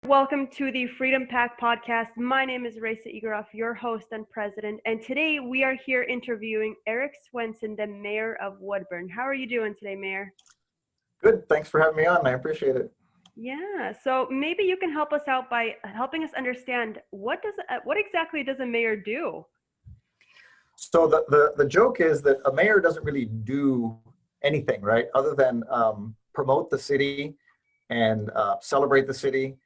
Welcome to the Freedom PAC podcast. My name is Raisa Igoroff, your host and president, and today we are here interviewing Eric Swenson, the Mayor of Woodburn. How are you doing today, Mayor? Good. Thanks for having me on. I appreciate it. Yeah, so maybe you can help us out by helping us understand what exactly does a mayor do? So the joke is that a mayor doesn't really do anything, right, other than promote the city and celebrate the city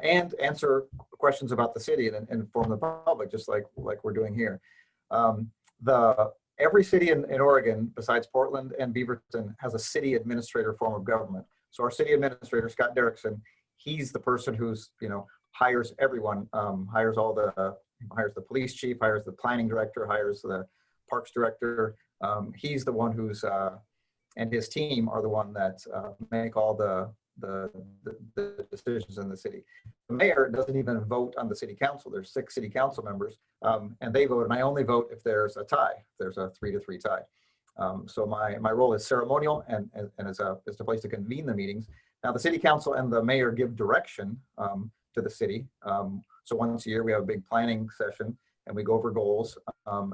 and answer questions about the city and inform the public, just like we're doing here. Every city in Oregon, besides Portland and Beaverton, has a city administrator form of government. So our city administrator, Scott Derrickson, he's the person who's, hires everyone, hires the police chief, hires the planning director, hires the parks director. He's the one who's, and his team are the one that make all the decisions in the city. The mayor doesn't even vote on the city council. There's 6 city council members, and they vote, and I only vote if there's a tie, if there's a 3-3 tie. So my role is ceremonial and is the place to convene the meetings. Now the city council and the mayor give direction to the city. So once a year we have a big planning session and we go over goals.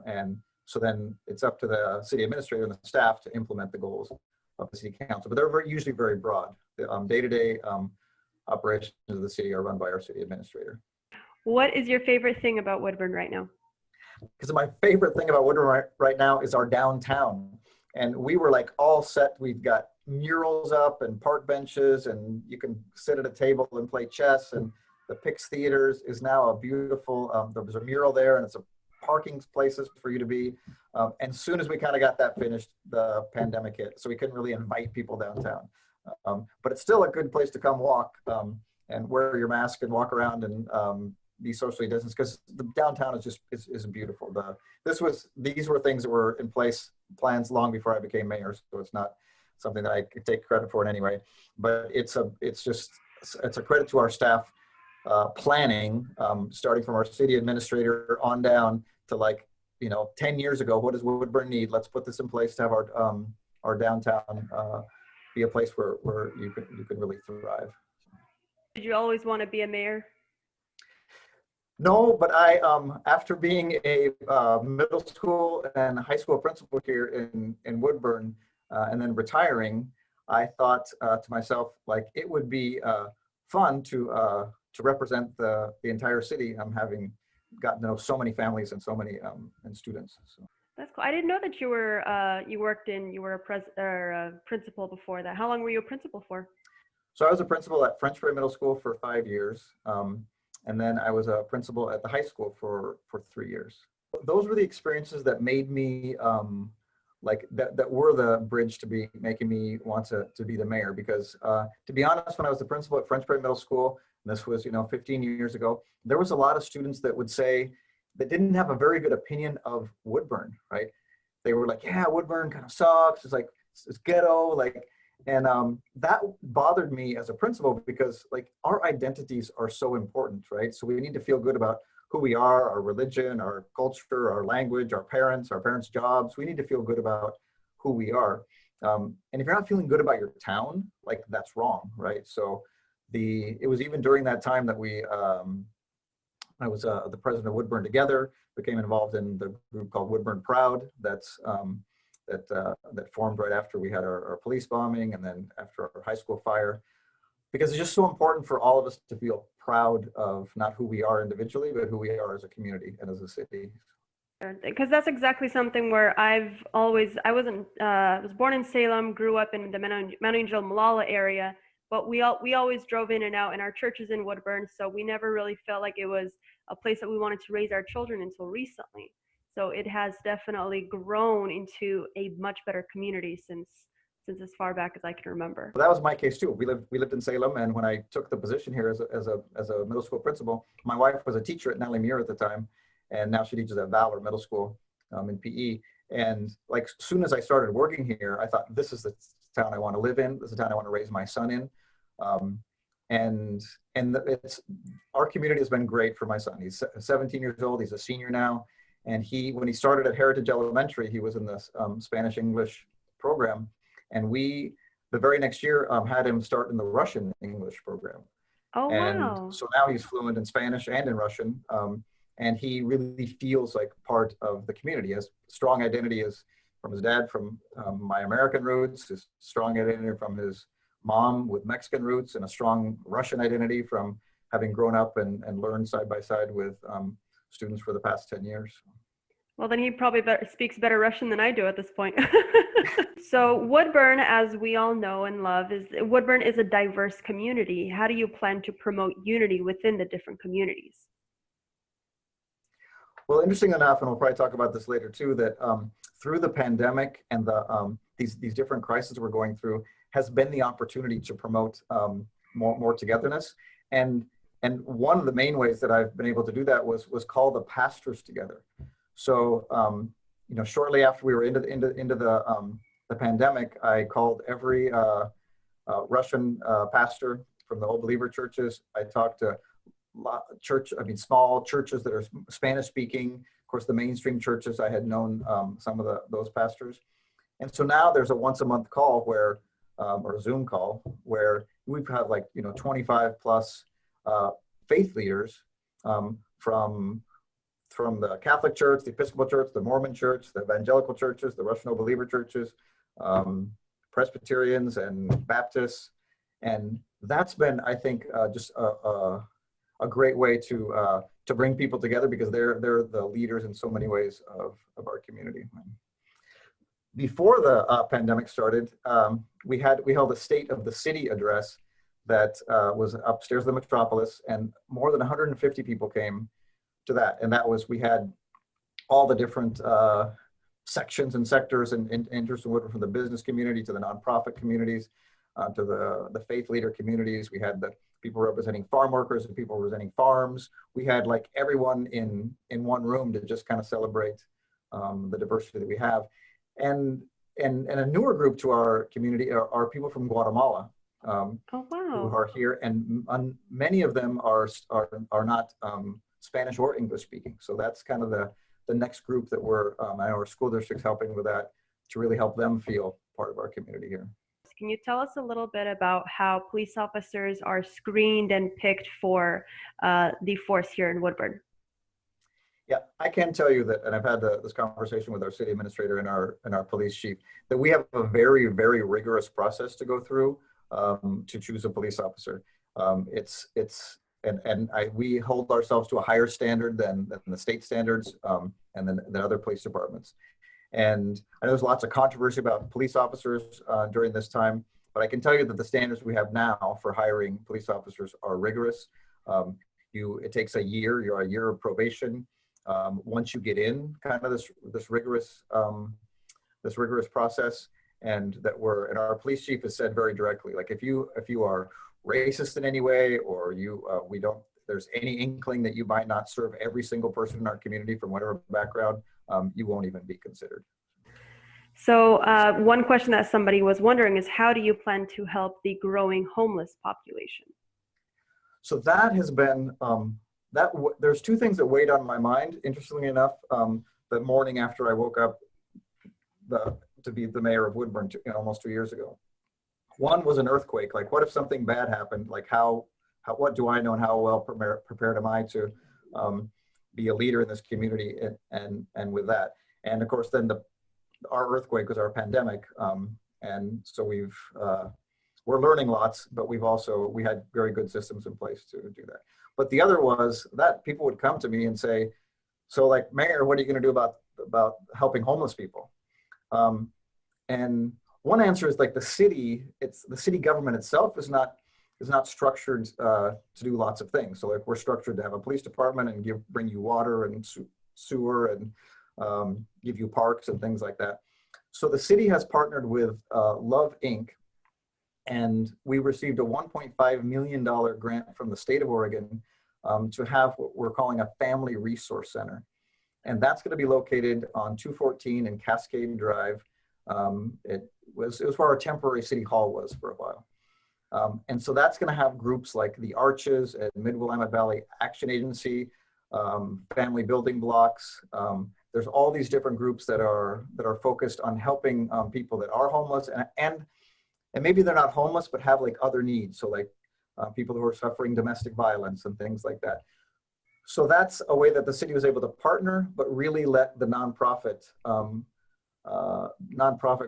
And so then it's up to the city administrator and the staff to implement the goals of the city council. But they're usually very broad. The day-to-day operations of the city are run by our city administrator. What is your favorite thing about Woodburn right now? Because my favorite thing about Woodburn right now is our downtown. And we were like all set. We've got murals up and park benches, and you can sit at a table and play chess. And the Pix Theaters is now a beautiful, there's a mural there, and it's a parking places for you to be. And as soon as we kind of got that finished, the pandemic hit. So we couldn't really invite people downtown. But it's still a good place to come walk and wear your mask and walk around and be socially distanced, because the downtown is beautiful. These were things that were in place, plans long before I became mayor, so it's not something that I could take credit for in any way. But it's a credit to our staff planning, starting from our city administrator on down to 10 years ago. What does Woodburn need? Let's put this in place to have our downtown be a place where you can really thrive. Did you always want to be a mayor? No, but I, after being a middle school and high school principal here in Woodburn, and then retiring, I thought to myself, it would be fun to represent the entire city. I'm having gotten to know so many families and so many and students. So. That's cool. I didn't know that you were a principal before that. How long were you a principal for? So I was a principal at Frenchbury Middle School for 5 years. And then I was a principal at the high school for 3 years. Those were the experiences that made me that were the bridge to be making me want to be the mayor. Because to be honest, when I was the principal at Frenchbury Middle School, and this was 15 years ago, there was a lot of students that would say that didn't have a very good opinion of Woodburn, right? They were like, yeah, Woodburn kind of sucks. It's ghetto, and that bothered me as a principal, because our identities are so important, right? So we need to feel good about who we are, our religion, our culture, our language, our parents' jobs. We need to feel good about who we are. And if you're not feeling good about your town, that's wrong, right? So it was even during that time that I was the president of Woodburn Together, became involved in the group called Woodburn Proud. That formed right after we had our police bombing and then after our high school fire, because it's just so important for all of us to feel proud of not who we are individually, but who we are as a community and as a city. Because that's exactly something where I was born in Salem, grew up in the Mount Angel Malala area, but we always drove in and out, and our church is in Woodburn, so we never really felt like it was a place that we wanted to raise our children until recently. So it has definitely grown into a much better community since as far back as I can remember. Well, that was my case too. We lived in Salem, and when I took the position here as a middle school principal, my wife was a teacher at Nellie Muir at the time, and now she teaches at Valor Middle School in PE. And as soon as I started working here, I thought, this is the town I want to live in. This is the town I want to raise my son in. And our community has been great for my son. He's 17 years old. He's a senior now. And when he started at Heritage Elementary, he was in the Spanish English program. And the very next year had him start in the Russian English program. Oh, And wow. so now he's fluent in Spanish and in Russian. And he really feels like part of the community. He has strong identity as from his dad, from my American roots, his strong identity from his mom with Mexican roots, and a strong Russian identity from having grown up and learned side by side with students for the past 10 years. Well, then he probably speaks better Russian than I do at this point. So Woodburn, as we all know and love, Woodburn is a diverse community. How do you plan to promote unity within the different communities? Well, interesting enough, and we'll probably talk about this later too, that through the pandemic and these different crises we're going through has been the opportunity to promote more togetherness. And one of the main ways that I've been able to do that was call the pastors together. So shortly after we were into the pandemic, I called every Russian pastor from the Old Believer churches. I talked to small churches that are Spanish speaking. Of course, the mainstream churches, I had known some of those pastors. And so now there's a once a month call where, or a Zoom call, where we've had 25 plus faith leaders from the Catholic Church, the Episcopal Church, the Mormon Church, the Evangelical churches, the Russian Old Believer churches, Presbyterians and Baptists. And that's been, I think, just a great way to bring people together, because they're the leaders in so many ways of our community. Before the pandemic started, we held a State of the City address that was upstairs of the Metropolis, and more than 150 people came to that. And we had all the different sections and sectors and interests in Woodburn, from the business community to the nonprofit communities, to the faith leader communities. We had the people representing farm workers and people representing farms. We had everyone in one room to just kind of celebrate the diversity that we have. And a newer group to our community are people from Guatemala. Oh, wow. Who are here, and many of them are not Spanish or English speaking. So that's kind of the next group that our school district's helping with that, to really help them feel part of our community here. Can you tell us a little bit about how police officers are screened and picked for the force here in Woodburn? Yeah, I can tell you that, and I've had this conversation with our city administrator and our police chief, that we have a very, very rigorous process to go through to choose a police officer. We hold ourselves to a higher standard than the state standards and then other police departments. And I know there's lots of controversy about police officers during this time, but I can tell you that the standards we have now for hiring police officers are rigorous. It takes a year of probation. Once you get in kind of this rigorous process, and our police chief has said very directly, if you are racist in any way, or there's any inkling that you might not serve every single person in our community from whatever background, you won't even be considered. So one question that somebody was wondering is, how do you plan to help the growing homeless population? So that has been, there's two things that weighed on my mind, interestingly enough, the morning after I woke up to be the mayor of Woodburn almost 2 years ago. One was an earthquake. What if something bad happened? What do I know, and how well prepared am I to be a leader in this community and with that? And of course, then our earthquake was our pandemic. And so we're learning lots, but we had very good systems in place to do that. But the other was that people would come to me and say, so Mayor, what are you going to do about helping homeless people? And one answer is the city government itself is not structured to do lots of things. So we're structured to have a police department and bring you water and sewer and give you parks and things like that. So the city has partnered with Love Inc. And we received a $1.5 million grant from the state of Oregon to have what we're calling a family resource center. And that's going to be located on 214 and Cascade Drive. It was where our temporary city hall was for a while. And so that's going to have groups like the Arches and Mid-Willamette Valley Action Agency, Family Building Blocks. There's all these different groups that are focused on helping people that are homeless and maybe they're not homeless, but have other needs. So people who are suffering domestic violence and things like that. So that's a way that the city was able to partner, but really let the nonprofit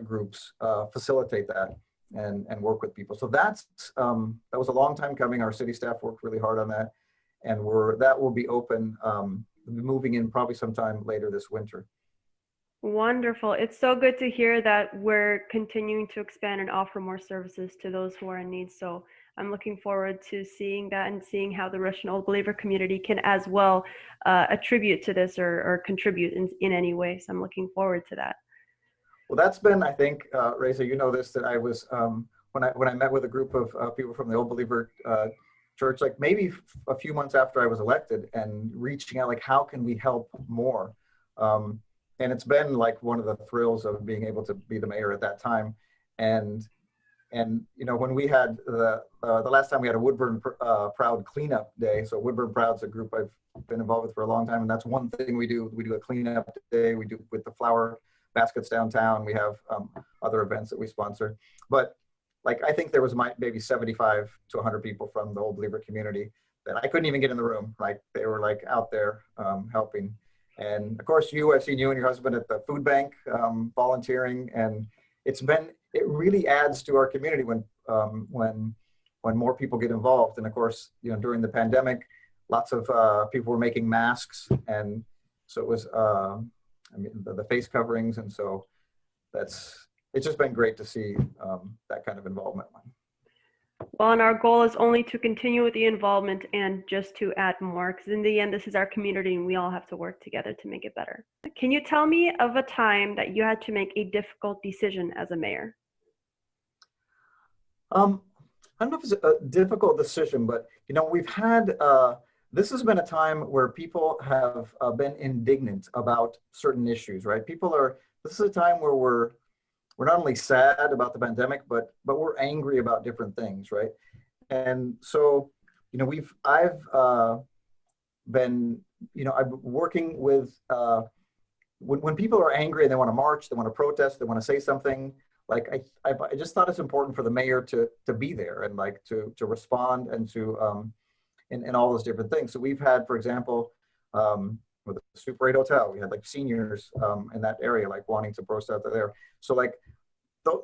groups facilitate that and work with people. So that was a long time coming. Our city staff worked really hard on that, and that will be open, moving in probably sometime later this winter. Wonderful. It's so good to hear that we're continuing to expand and offer more services to those who are in need. So I'm looking forward to seeing that and seeing how the Russian Old Believer community can as well attribute to this or contribute in any way. So I'm looking forward to that. Well, that's been, I think, Reza, you know this, that I was, when I met with a group of people from the Old Believer Church, like maybe a few months after I was elected, and reaching out, like, how can we help more? And it's been like one of the thrills of being able to be the mayor at that time. And you know, when we had the last time we had a Woodburn Proud cleanup day. So Woodburn Proud's a group I've been involved with for a long time, and that's one thing we do. We do a cleanup day. We do with the flower baskets downtown. We have other events that we sponsor. But like, I think there was maybe 75 to 100 people from the Old Believer community that I couldn't even get in the room. Like, they were like out there helping. And of course, I've seen you and your husband at the food bank volunteering, and it really adds to our community when more people get involved. And of course, you know, during the pandemic, lots of people were making masks, and so it was the face coverings, and so it's just been great to see that kind of involvement. Well, and our goal is only to continue with the involvement and just to add more, because in the end, this is our community and we all have to work together to make it better. Can you tell me of a time that you had to make a difficult decision as a mayor? I don't know if it's a difficult decision, but you know, we've had, this has been a time where people have been indignant about certain issues, right? This is a time where we're not only sad about the pandemic, but we're angry about different things, right? And so, you know, I've been working with, when people are angry and they want to march, they want to protest, they want to say something, like I just thought it's important for the mayor to be there and like to respond and to, in all those different things. So we've had, for example, with the Super 8 Hotel, we had like seniors in that area, like wanting to protest out there. So like,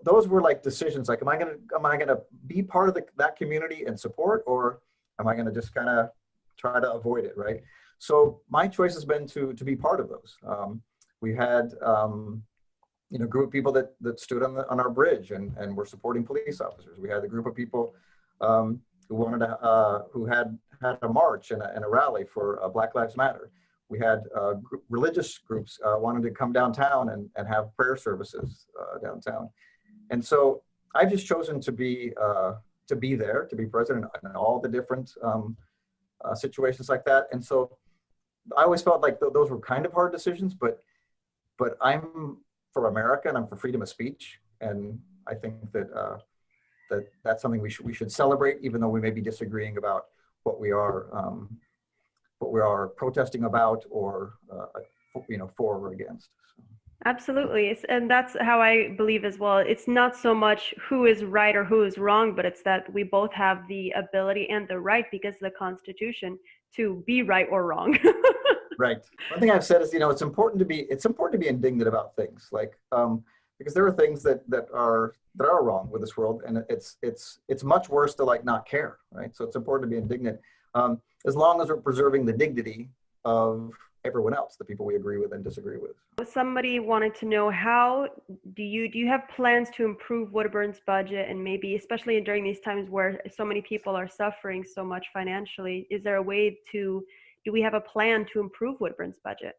those were like decisions, like, am I gonna be part of that community and support, or am I gonna just kind of try to avoid it, right? So my choice has been to be part of those. We had you know, group of people that stood on our bridge and were supporting police officers. We had a group of people who wanted to who had a march and a rally for Black Lives Matter. We had religious groups wanted to come downtown and have prayer services downtown. And so I've just chosen to be there, to be present in all the different situations like that. And so I always felt like those were kind of hard decisions, but I'm for America and I'm for freedom of speech. And I think that that's something we should celebrate, even though we may be disagreeing about what we are protesting about, or you know, for or against. So. Absolutely. And that's how I believe as well. It's not so much who is right or who is wrong, but it's that we both have the ability and the right, because of the Constitution, to be right or wrong. Right. One thing I've said is, you know, it's important to be indignant about things, like because there are things that are wrong with this world, and it's much worse to like not care, right? So it's important to be indignant, as long as we're preserving the dignity of everyone else, the people we agree with and disagree with. Somebody wanted to know, how do you have plans to improve Woodburn's budget, and maybe especially during these times where so many people are suffering so much financially, is there a way do we have a plan to improve Woodburn's budget?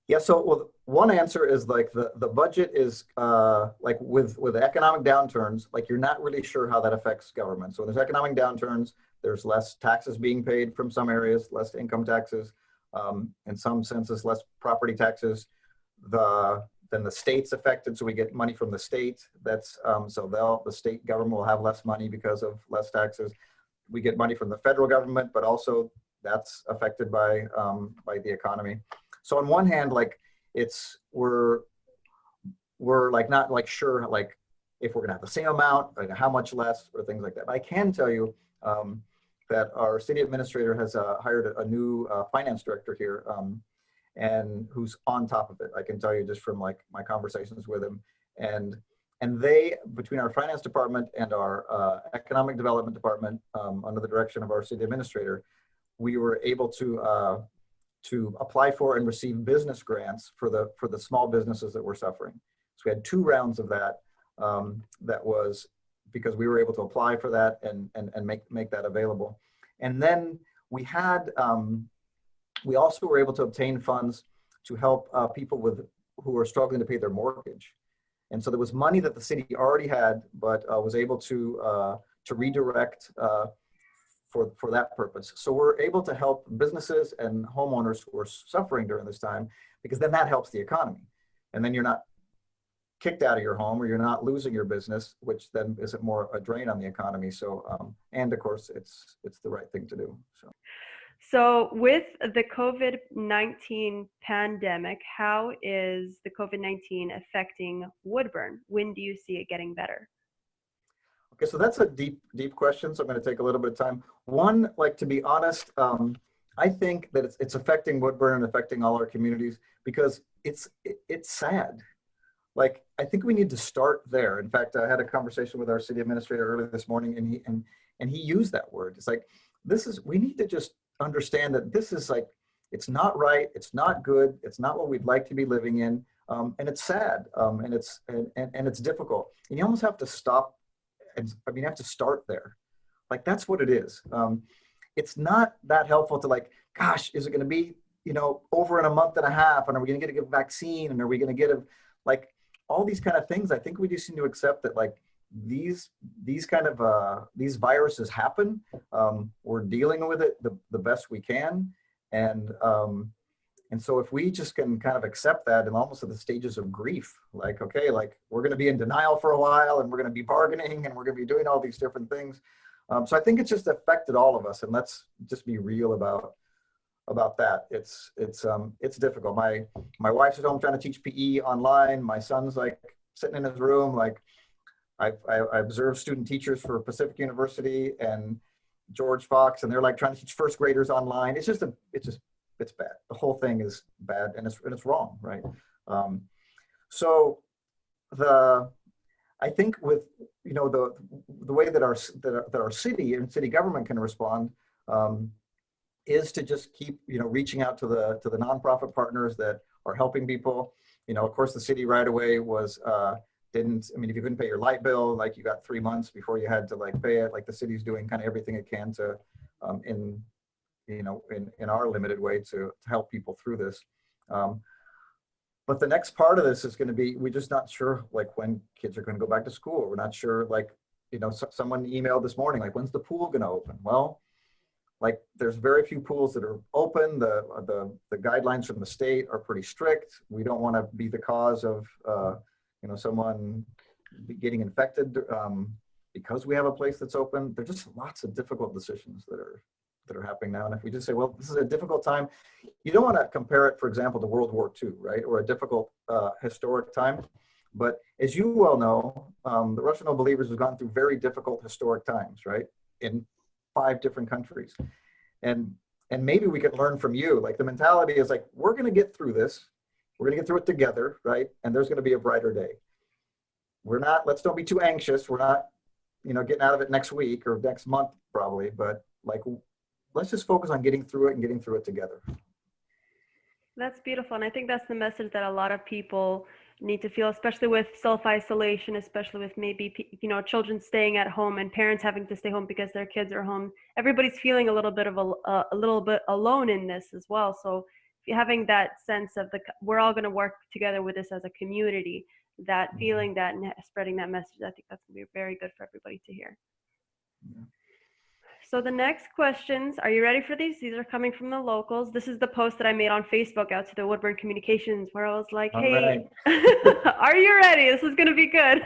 Yeah, so one answer is like the budget is like with economic downturns, like you're not really sure how that affects government. So when there's economic downturns, there's less taxes being paid from some areas, less income taxes, in some senses, less property taxes. Then the state's affected, so we get money from the state. That's so the state government will have less money because of less taxes. We get money from the federal government, but also that's affected by the economy. So on one hand, like we're like not like sure like if we're going to have the same amount, how much less, or things like that. But I can tell you that our city administrator has hired a new finance director here, and who's on top of it. I can tell you just from like my conversations with him, and they, between our finance department and our economic development department, under the direction of our city administrator, we were able to apply for and receive business grants for the small businesses that were suffering. So we had 2 rounds of that. That was because we were able to apply for that and make that available. And then we had, we also were able to obtain funds to help people who are struggling to pay their mortgage. And so there was money that the city already had, but was able to redirect for that purpose. So we're able to help businesses and homeowners who are suffering during this time, because then that helps the economy. And then you're not kicked out of your home, or you're not losing your business, which then isn't more a drain on the economy. So, and of course, it's the right thing to do. So with the COVID-19 pandemic, how is the COVID-19 affecting Woodburn? When do you see it getting better? Okay, so that's a deep question. So I'm going to take a little bit of time. One, like, to be honest, I think that it's affecting Woodburn and affecting all our communities, because it's sad. Like, I think we need to start there. In fact, I had a conversation with our city administrator earlier this morning, and he used that word. It's like, we need to just understand that this is like, it's not right, it's not good, it's not what we'd like to be living in, and it's sad, and it's difficult. And you almost have to stop. You have to start there. Like, that's what it is. It's not that helpful to, like, gosh, is it going to be, over in a month and a half, and are we going to get a vaccine, and are we going to get like, all these kind of things. I think we just need to accept that, like, these viruses happen. We're dealing with it the best we can, and so if we just can kind of accept that, and almost at the stages of grief, like, okay, like, we're going to be in denial for a while, and we're going to be bargaining, and we're going to be doing all these different things. So I think it's just affected all of us, and let's just be real about that. It's difficult. My wife's at home trying to teach PE online. My son's like sitting in his room. Like, I observe student teachers for Pacific University and George Fox, and they're like trying to teach first graders online. It's bad. The whole thing is bad, and it's wrong, right? So I think with the way that our city and city government can respond is to just keep reaching out to the nonprofit partners that are helping people. Of course, the city right away was if you couldn't pay your light bill, like, you got 3 months before you had to, like, pay it. Like, the city's doing kind of everything it can to in our limited way to help people through this. But the next part of this is going to be, we're just not sure, like, when kids are going to go back to school. We're not sure, like, someone emailed this morning, like, when's the pool going to open? Well, like, there's very few pools that are open. The guidelines from the state are pretty strict. We don't want to be the cause of someone getting infected because we have a place that's open. There's just lots of difficult decisions that are happening now. And if we just say, well, this is a difficult time, you don't want to compare it, for example, to World War II, right? Or a difficult historic time. But as you well know, the Russian No Believers have gone through very difficult historic times, right? In 5 different countries. And maybe we could learn from you. Like, the mentality is like, we're going to get through this. We're going to get through it together, right? And there's going to be a brighter day. Let's don't be too anxious. We're not, getting out of it next week or next month probably, but, like, let's just focus on getting through it and getting through it together. That's beautiful. And I think that's the message that a lot of people need to feel, especially with self-isolation, especially with maybe, children staying at home and parents having to stay home because their kids are home. Everybody's feeling a little bit alone in this as well. So having that sense of we're all going to work together with this as a community, that feeling that and spreading that message, I think that's going to be very good for everybody to hear. Yeah. So the next questions, are you ready for these? These are coming from the locals. This is the post that I made on Facebook out to the Woodburn Communications, where I was like, hey, are you ready? This is going to be good.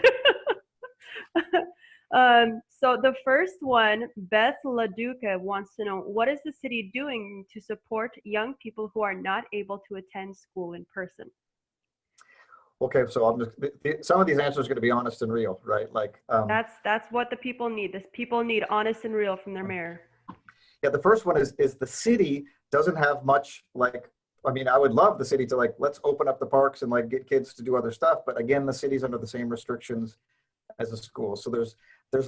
So the first one, Beth Laduca wants to know, what is the city doing to support young people who are not able to attend school in person? Okay, so I'm just, some of these answers are going to be honest and real, right? Like, That's what the people need. This people need honest and real from their mayor. yeah, the first one is the city doesn't have much, like, I mean, I would love the city to like, let's open up the parks and like get kids to do other stuff. But again, the city's under the same restrictions as a school. So there's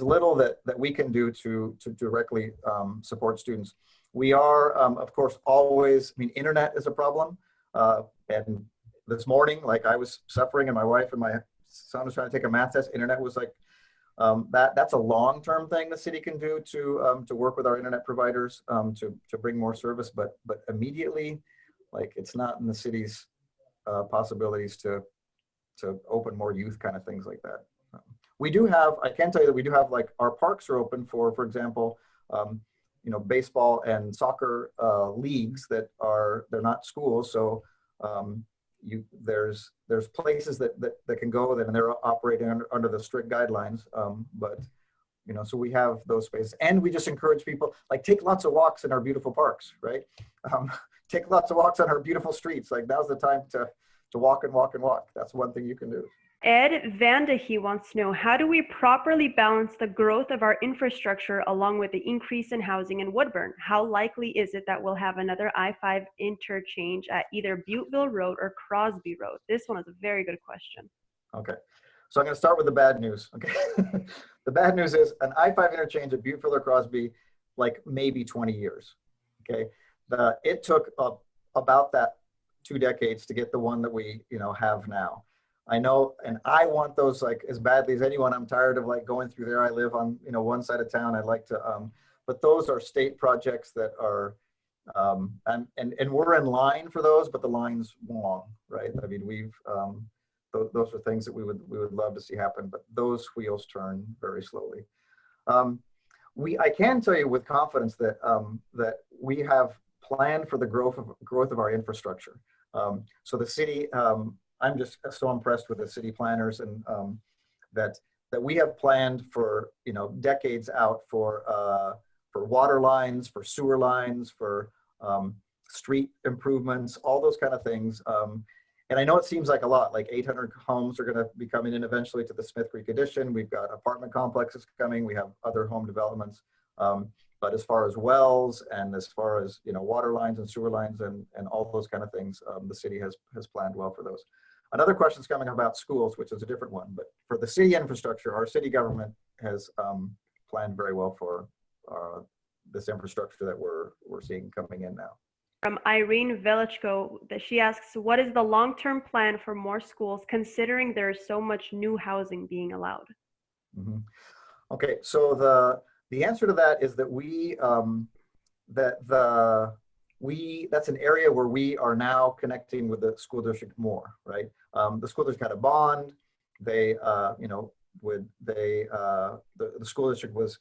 little that we can do to directly support students. We are, of course, always, I mean, internet is a problem. And this morning, like I was suffering and my wife and my son was trying to take a math test. Internet was like, that's a long-term thing the city can do to work with our internet providers to bring more service, but immediately, like it's not in the city's possibilities to open more youth kind of things like that. We do have, I can tell you that we do have, like, our parks are open for example, you know, baseball and soccer leagues that they're not schools, so there's places that can go and they're operating under the strict guidelines, but you know, so we have those spaces, and we just encourage people, like, take lots of walks in our beautiful parks, right? Take lots of walks on our beautiful streets. Like, now's the time to walk and walk and walk. That's one thing you can do. Ed Vandehey wants to know, how do we properly balance the growth of our infrastructure along with the increase in housing in Woodburn? How likely is it that we'll have another I-5 interchange at either Butteville Road or Crosby Road? This one is a very good question. Okay, so I'm going to start with the bad news. Okay, the bad news is an I-5 interchange at Butteville or Crosby, like maybe 20 years. Okay, it took about that 2 decades to get the one that we have now. I know, and I want those like as badly as anyone. I'm tired of like going through there. I live on one side of town. I'd like to, but those are state projects that are, and we're in line for those, but the line's long, right? I mean, we've those are things that we would love to see happen, but those wheels turn very slowly. I can tell you with confidence that that we have planned for the growth of our infrastructure. So the city. I'm just so impressed with the city planners, and that we have planned for decades out for water lines, for sewer lines, for street improvements, all those kind of things. And I know it seems like a lot, like 800 homes are going to be coming in eventually to the Smith Creek addition. We've got apartment complexes coming. We have other home developments. But as far as wells and as far as water lines and sewer lines and all those kind of things, the city has planned well for those. Another question is coming about schools, which is a different one. But for the city infrastructure, our city government has planned very well for this infrastructure that we're seeing coming in now. From Irene Velichko, that she asks, what is the long-term plan for more schools, considering there is so much new housing being allowed? Mm-hmm. Okay, so the answer to that is that that's an area where we are now connecting with the school district more, right? The school district had a bond. They, the school district was,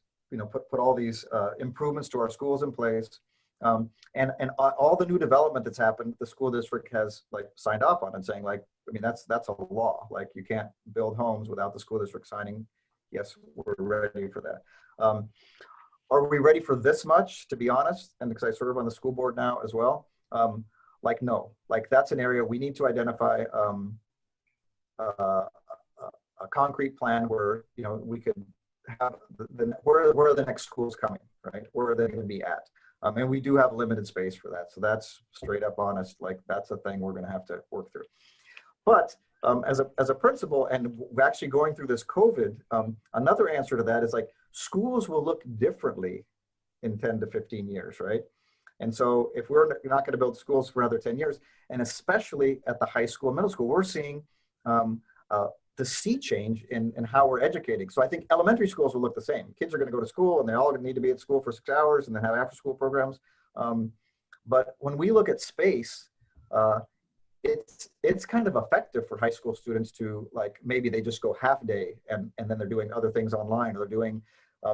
put all these improvements to our schools in place. And all the new development that's happened, the school district has like signed off on and saying, like, I mean, that's a law. Like, you can't build homes without the school district signing, yes, we're ready for that. Are we ready for this much, to be honest? And because I serve on the school board now as well, like, no, like that's an area we need to identify a concrete plan where, we could have where are the next schools coming, right? Where are they going to be at? And we do have limited space for that. So that's straight up honest, like that's a thing we're going to have to work through. But as a principal, and actually going through this COVID, another answer to that is like schools will look differently in 10 to 15 years, right? And so if we're not going to build schools for another 10 years, and especially at the high school, middle school, we're seeing the sea change in how we're educating. So I think elementary schools will look the same. Kids are going to go to school and they all need to be at school for 6 hours and then have after school programs. But when we look at space, it's kind of effective for high school students to, like, maybe they just go half day and then they're doing other things online, or they're doing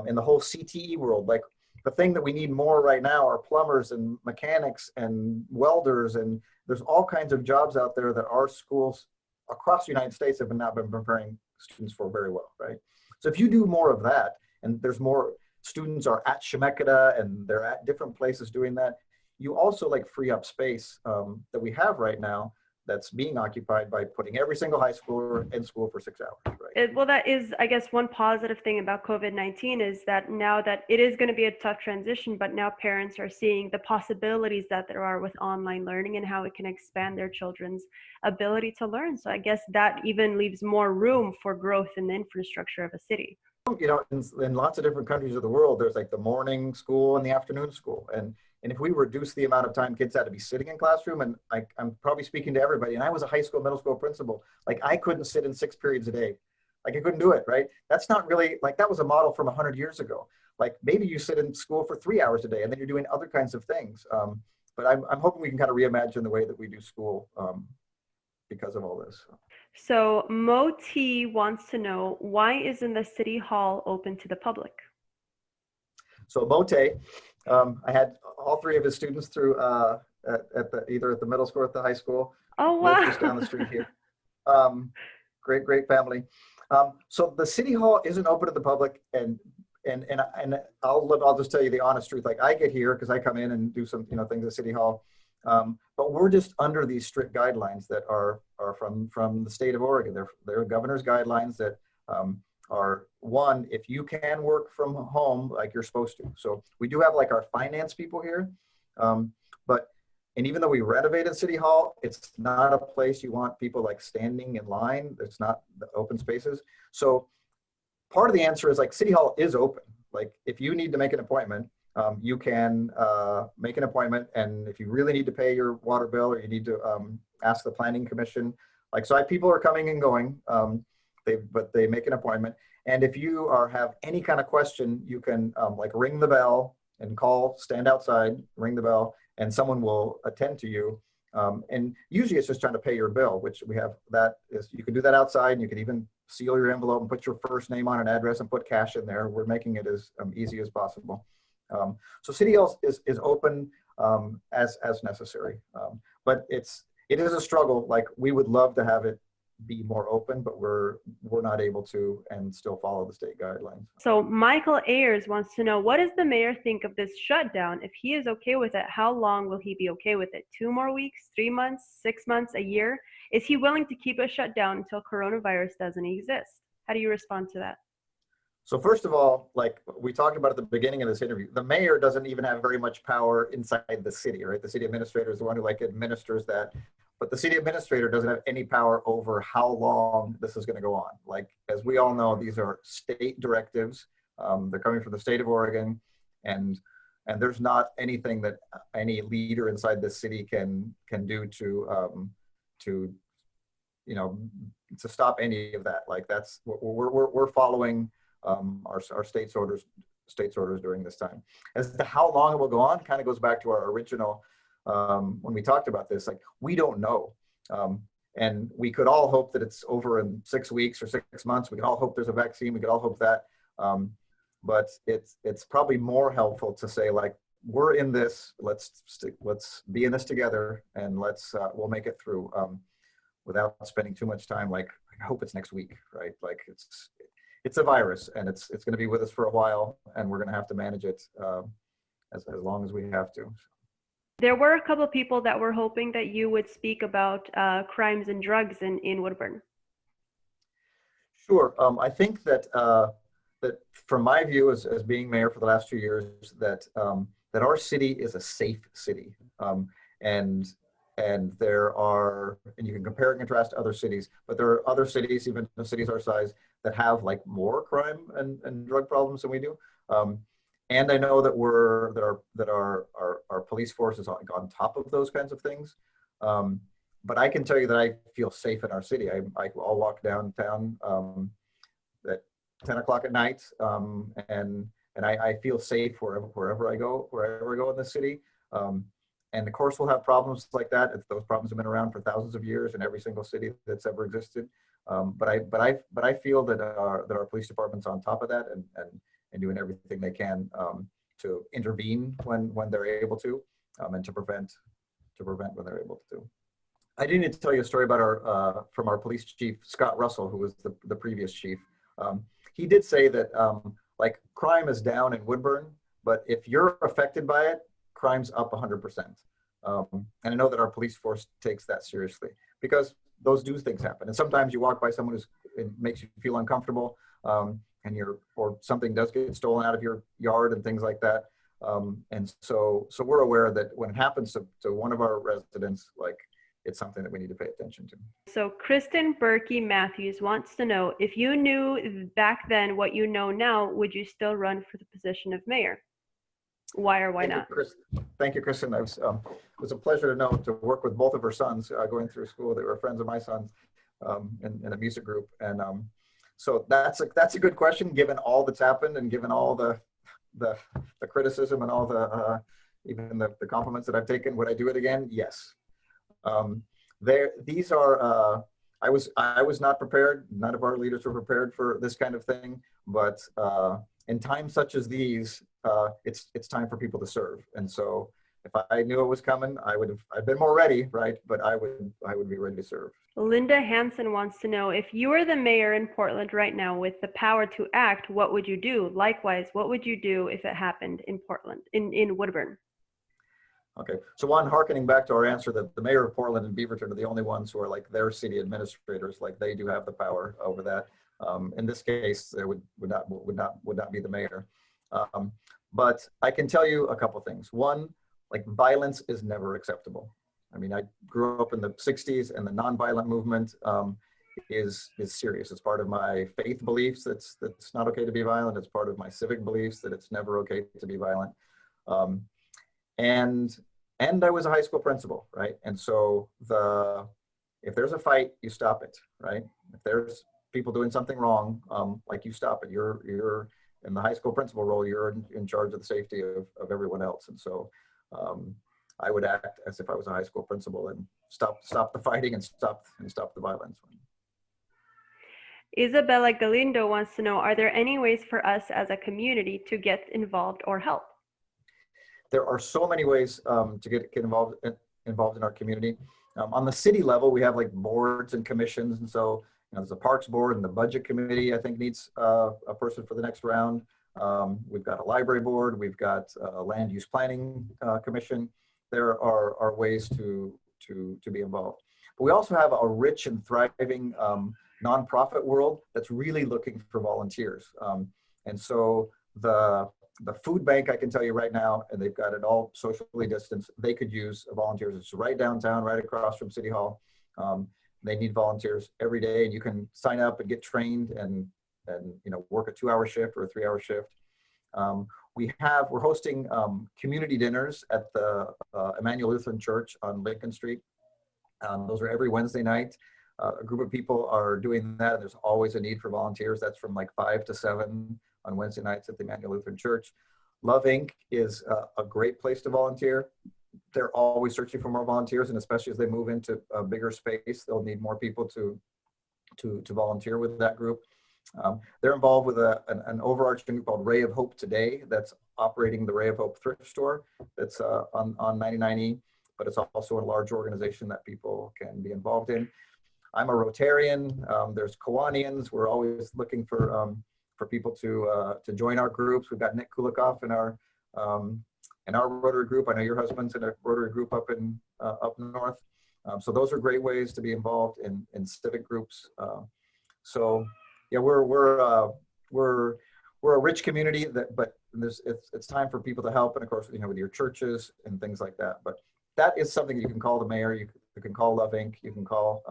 in the whole CTE world. Like, the thing that we need more right now are plumbers and mechanics and welders, and there's all kinds of jobs out there that our schools across the United States have not been preparing students for very well, right? So if you do more of that, and there's more students are at Shemeketa and they're at different places doing that, you also like free up space that we have right now that's being occupied by putting every single high schooler in school for 6 hours, right? Well, that is, I guess, one positive thing about COVID-19 is that now that it is going to be a tough transition, but now parents are seeing the possibilities that there are with online learning and how it can expand their children's ability to learn. So I guess that even leaves more room for growth in the infrastructure of a city. You know, in lots of different countries of the world, there's like the morning school and the afternoon school. And if we reduce the amount of time kids had to be sitting in classroom, and I'm probably speaking to everybody, and I was a high school, middle school principal, like I couldn't sit in 6 periods a day. Like I couldn't do it, right? That's not really, like that was a model from 100 years ago. Like maybe you sit in school for 3 hours a day and then you're doing other kinds of things. But I'm hoping we can kind of reimagine the way that we do school because of all this. So Moe Te wants to know, why isn't the city hall open to the public? So Moe Te, I had all 3 of his students through either at the middle school or at the high school. Oh, wow. Just down the street here. Great family. So the city hall isn't open to the public, and I'll just tell you the honest truth. Like I get here because I come in and do some things at city hall, but we're just under these strict guidelines that are from the state of Oregon. They're governor's guidelines that are, one, if you can work from home like you're supposed to. So we do have like our finance people here, and even though we renovated City Hall, it's not a place you want people like standing in line. It's not the open spaces. So part of the answer is like City Hall is open. Like if you need to make an appointment, you can make an appointment. And if you really need to pay your water bill or you need to ask the planning commission, like, so people are coming and going, but they make an appointment. And if you have any kind of question, you can like ring the bell and stand outside, ring the bell, and someone will attend to you. And usually it's just trying to pay your bill, which we have you can do that outside, and you can even seal your envelope and put your first name on an address and put cash in there. We're making it as easy as possible. So City Hall is open as necessary. But it is a struggle. Like we would love to have it be more open, but we're not able to, and still follow the state guidelines. So Michael Ayers wants to know, what does the mayor think of this shutdown? If he is okay with it, how long will he be okay with it? 2 more weeks, 3 months, 6 months, a year? Is he willing to keep it shut down until coronavirus doesn't exist? How do you respond to that? So first of all, like we talked about at the beginning of this interview, the mayor doesn't even have very much power inside the city, right? The city administrator is the one who like administers that. But the city administrator doesn't have any power over how long this is going to go on. Like, as we all know, these are state directives. They're coming from the state of Oregon, and there's not anything that any leader inside the city can do to stop any of that. Like that's we're following our state's orders during this time. As to how long it will go on, kind of goes back to our original. When we talked about this, like we don't know, and we could all hope that it's over in 6 weeks or 6 months. We could all hope there's a vaccine. We could all hope that, but it's probably more helpful to say like we're in this. Let's be in this together, and we'll make it through without spending too much time. Like I hope it's next week, right? Like it's a virus, and it's going to be with us for a while, and we're going to have to manage it as long as we have to. There were a couple of people that were hoping that you would speak about crimes and drugs in Woodburn. Sure. I think that from my view as being mayor for the last 2 years, that our city is a safe city, and you can compare and contrast to other cities, but there are other cities, even cities our size, that have like more crime and drug problems than we do. And I know that our police force is on top of those kinds of things. But I can tell you that I feel safe in our city. I'll walk downtown at 10 o'clock at night, and I feel safe wherever I go in the city. And of course, we'll have problems like that. Those problems have been around for thousands of years in every single city that's ever existed. But I feel that our police department's on top of that and doing everything they can to intervene when they're able to, and to prevent when they're able to. I do need to tell you a story about from our police chief, Scott Russell, who was the previous chief. He did say that like crime is down in Woodburn, but if you're affected by it, crime's up 100%. And I know that our police force takes that seriously, because those things happen. And sometimes you walk by someone it makes you feel uncomfortable, or something does get stolen out of your yard and things like that. And so we're aware that when it happens to one of our residents, like, it's something that we need to pay attention to. So Kristen Berkey Mathews wants to know, if you knew back then what you know now, would you still run for the position of mayor? Why or why not? Thank you, Kristen. It was a pleasure to work with both of her sons going through school. They were friends of my sons in a music group. And so that's a good question, given all that's happened and given all the criticism and all even the compliments that I've taken. Would I do it again? Yes. These are, I was not prepared. None of our leaders were prepared for this kind of thing, but in times such as these, it's time for people to serve. And so if I knew it was coming, I'd been more ready, right? But I would be ready to serve. Linda Hanson wants to know, if you were the mayor in Portland right now with the power to act, what would you do? Likewise, what would you do if it happened in Portland, in Woodburn? Okay, so one, harkening back to our answer that the mayor of Portland and Beaverton are the only ones who are like their city administrators, like they do have the power over that. In this case, there would not be the mayor. But I can tell you a couple things. One, like, violence is never acceptable. I mean, I grew up in the 60s, and the nonviolent movement is serious. It's part of my faith beliefs that's not okay to be violent. It's part of my civic beliefs that it's never okay to be violent. And I was a high school principal, right? And so if there's a fight, you stop it, right? If there's people doing something wrong, like, you stop it. You're in the high school principal role, you're in charge of the safety of everyone else. And so I would act as if I was a high school principal and stop the fighting and stop the violence. Isabella Galindo wants to know, are there any ways for us as a community to get involved or help? There are so many ways to get involved in our community. On the city level, we have like boards and commissions, and so there's a parks board and the budget committee, I think, needs a person for the next round. We've got a library board, we've got a land use planning commission. There are ways to be involved. But we also have a rich and thriving nonprofit world that's really looking for volunteers. And so the food bank, I can tell you right now, and they've got it all socially distanced, they could use volunteers. It's right downtown, right across from City Hall. They need volunteers every day, and you can sign up and get trained and work a 2-hour shift or a 3-hour shift. We're hosting community dinners at the Emmanuel Lutheran Church on Lincoln Street. Those are every Wednesday night. A group of people are doing that, and there's always a need for volunteers. That's from like 5 to 7 on Wednesday nights at the Emmanuel Lutheran Church. Love Inc. is a great place to volunteer. They're always searching for more volunteers, and especially as they move into a bigger space, they'll need more people to volunteer with that group. They're involved with an overarching group called Ray of Hope Today that's operating the Ray of Hope thrift store that's on 99E, but it's also a large organization that people can be involved in. I'm a Rotarian. There's Kiwanians. We're always looking for people to join our groups. We've got Nick Kulikoff in our Rotary group. I know your husband's in a Rotary group up north. So those are great ways to be involved in civic groups. So yeah, we're a rich community but it's time for people to help, and of course, with your churches and things like that. But that is something you can call the mayor. You can call Love Inc. You can call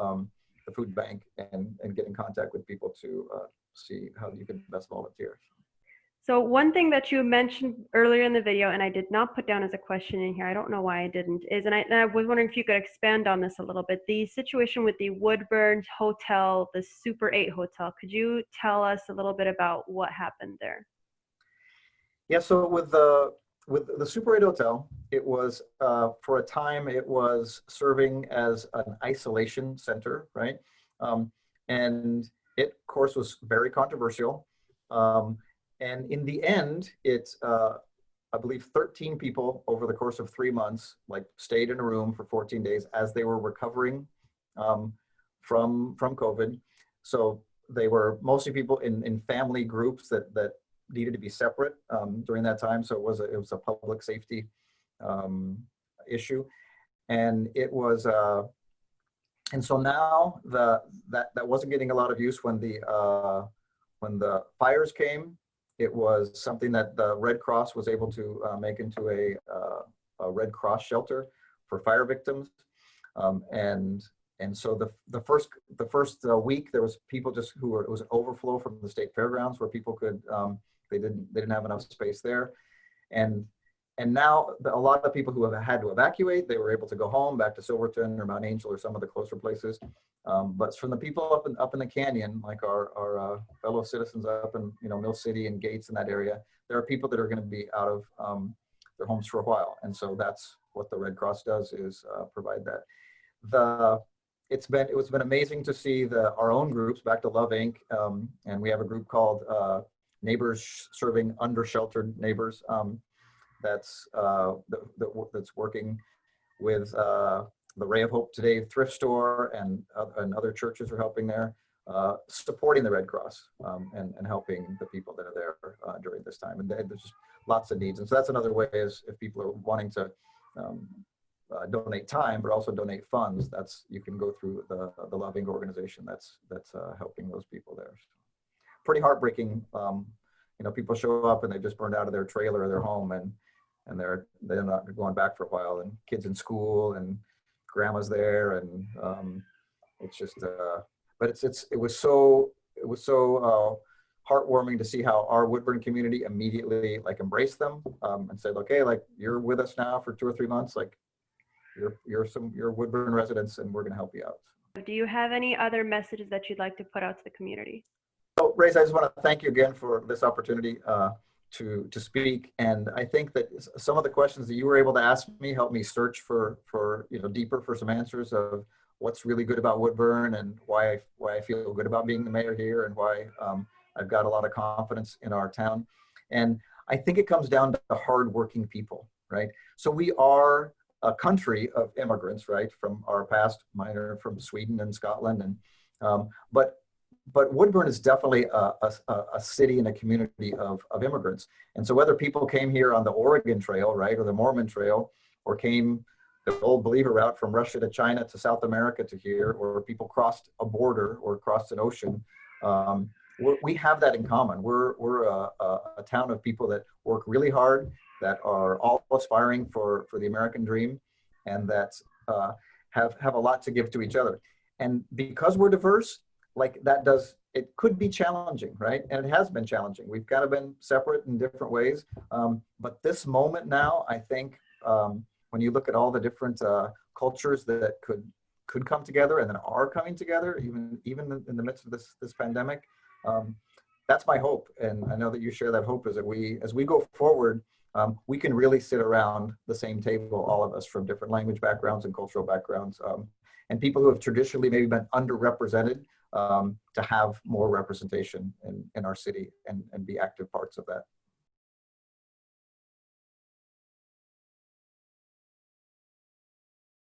the food bank and get in contact with people to see how you can best volunteer. So one thing that you mentioned earlier in the video, and I did not put down as a question in here, I don't know why I didn't, is, and I was wondering if you could expand on this a little bit, the situation with the Woodburn Hotel, the Super 8 Hotel. Could you tell us a little bit about what happened there? Yeah, so with the Super 8 Hotel, it was, for a time, it was serving as an isolation center, right? And it, of course, was very controversial. And in the end, I believe 13 people over the course of 3 months, stayed in a room for 14 days as they were recovering from COVID. So they were mostly people in family groups that needed to be separate during that time. So it was a public safety issue. And it was And so now that wasn't getting a lot of use when the fires came. It was something that the Red Cross was able to make into a Red Cross shelter for fire victims. And so the first week there was people just it was an overflow from the state fairgrounds where people could they didn't have enough space there, and now a lot of people who have had to evacuate, they were able to go home back to Silverton or Mount Angel or some of the closer places. But from the people up in the canyon, like our fellow citizens up in Mill City and Gates in that area, there are people that are going to be out of their homes for a while, and so that's what the Red Cross does, is provide that. It's been amazing to see our own groups, Back to Love Inc. And we have a group called Neighbors Serving Undersheltered Neighbors. That's working with the Ray of Hope Today thrift store, and other churches are helping there, supporting the Red Cross and helping the people that are there during this time. And there's just lots of needs. And so that's another way, is if people are wanting to donate time, but also donate funds, you can go through the Loving organization that's helping those people there. Pretty heartbreaking. People show up and they just burned out of their trailer or their home, and they're not going back for a while, and kids in school and grandma's there, and it's just but it was so heartwarming to see how our Woodburn community immediately embraced them and said, okay, you're with us now for 2 or 3 months, you're Woodburn residents, and we're going to help you out. Do you have any other messages that you'd like to put out to the community? So, Race, I just want to thank you again for this opportunity to speak. And I think that some of the questions that you were able to ask me helped me search for deeper for some answers of what's really good about Woodburn, and why I feel good about being the mayor here, and why I've got a lot of confidence in our town. And I think it comes down to hardworking people, right? So we are a country of immigrants, right, from our past, mine are from Sweden and Scotland, and but Woodburn is definitely a city and a community of immigrants. And so whether people came here on the Oregon Trail, right, or the Mormon Trail, or came the old believer route from Russia to China to South America to here, or people crossed a border or crossed an ocean, we have that in common. We're a town of people that work really hard, that are all aspiring for the American dream, and that have a lot to give to each other. And because we're diverse, it could be challenging, right? And it has been challenging. We've kind of been separate in different ways. But this moment now, I think, when you look at all the different cultures that could come together and then are coming together, even in the midst of this pandemic, that's my hope. And I know that you share that hope, is that as we go forward, we can really sit around the same table, all of us from different language backgrounds and cultural backgrounds, and people who have traditionally maybe been underrepresented, to have more representation in our city and be active parts of that.